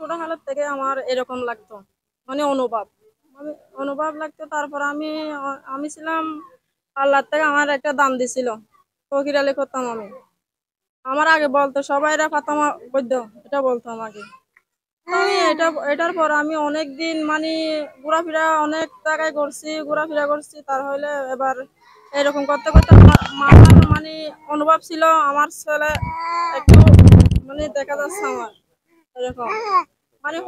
ছোট হালত থেকে আমার এরকম লাগতো, মানে আমি অনুভব লাগতো। তারপর আমি ছিলাম, আল্লাহ থেকে আমার একটা দান দিছিল, ফকির আলী করতাম আমি। আমার আগে বলতো সবাই ফাতেমা বৈদ্য, এটা বলতো আমাকে। আমি এটার পর আমি অনেক দিন মানে ঘোরাফেরা অনেক জায়গায় করছি, ঘোরাফেরা করছি। তার হইলে এবার এরকম করতে করতে মামার মানে অনুভব ছিল আমার ছেলে একটু মানে দেখা যাচ্ছে আমার এরকম, মানে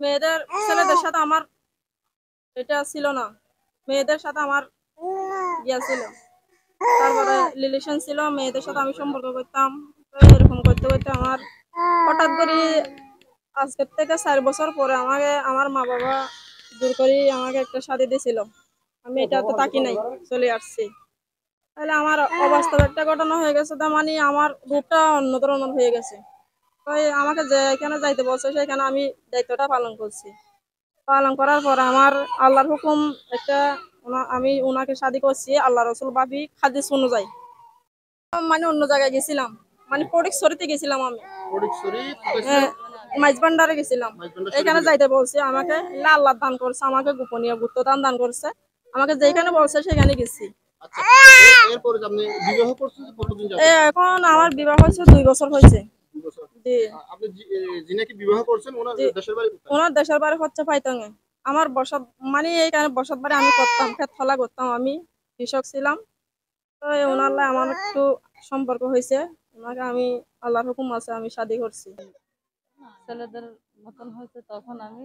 মেয়েদের ছেলেদের সাথে আমার এটা ছিল না, মেয়েদের সাথে আমার ইয়া ছিল। তারপরে রিলেশন ছিল, মেয়েদের সাথে আমি সম্পর্ক করতাম। তো এরকম করতে করতে আমার হঠাৎ করে আজকের থেকে 4 বছর পরে আমাকে আমার মা বাবা জোর করে আমাকে একটা শাদী দিয়েছিল। আমি এটা তো তাকি নাই, চলে আসছি। তাহলে আমার অবাস্তব একটা ঘটনা হয়ে গেছে, তার মানে আমার রূপটা অন্য ধরনের হয়ে গেছে। তাই আমাকে যেখানে যাইতে বলছে সেখানে আমি দায়িত্বটা পালন করছি। পালন করার পর আমার আল্লাহর হুকুম একটা, আমি ওনাকে শাদী করছি আল্লাহ রসুল বাবি হাদিস অনুযায়ী। মানে অন্য জায়গায় গেছিলাম, মানে ফটিকছড়িতে গেছিলাম আমি। হ্যাঁ, মাইজভান্ডারে গেছিলাম। এখানে যাইতে বলছে আমাকে, আল্লাহ দান করছে আমাকে, গোপনীয় গুপ্ত দান দান করছে আমাকে, যেখানে বলছে সেখানে গেছি। এখন আমার বিবাহ হয়েছে 2 বছর হয়েছে। ওনার দেশের বাড়ি হচ্ছে পাইতঙে। আমার বসত মানে এইখানে বসত বাড়ি আমি করতাম, ক্ষেত ফলা করতাম, আমি কৃষক ছিলাম। তো ওনার আমার একটু সম্পর্ক হয়েছে, ওনাকে আমি আল্লাহর হুকুম আছে আমি শাদী করছি। ছেলেদের মতন হয়েছে, তখন আমি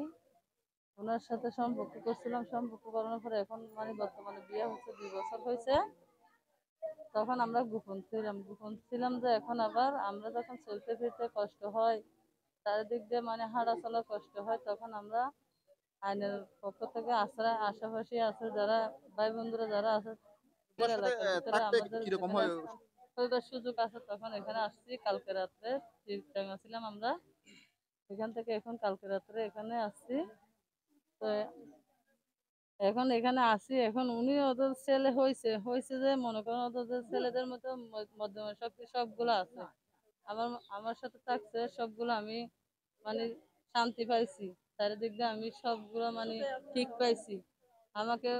ওনার সাথে সম্পর্ক করছিলাম। সম্পর্ক করানোর পরে এখন মানে বর্তমানে বিয়ে হচ্ছে, 2 বছর হয়েছে। তখন আমরা গোপন ছিলাম যে এখন আবার আমরা যখন চলতে ফিরতে কষ্ট হয়, চারিদিক দিয়ে মানে হাঁটা চলা কষ্ট হয়, তখন আমরা আইনের পক্ষ থেকে আশাপাশি আছে যারা ভাই বন্ধুরা যারা আছে এলাকার ভিতরে আমাদের যেখানে সুযোগ আছে, তখন এখানে আসছি। কালকে রাত্রে চিটাগাং ছিলাম আমরা, এখান থেকে এখন কালকে রাত্রে এখানে আসছি। তো এখন এখানে আসি, এখন উনি ওদের ছেলে হয়েছে হয়েছে যে মনে করেন ওদের ছেলেদের মতো মধ্যম শক্তি সবগুলো আছে। আমার আমার সাথে থাকছে সবগুলো, আমি মানে শান্তি পাইছি, চারিদিক দিয়ে আমি সবগুলো মানে ঠিক পাইছি। আমাকে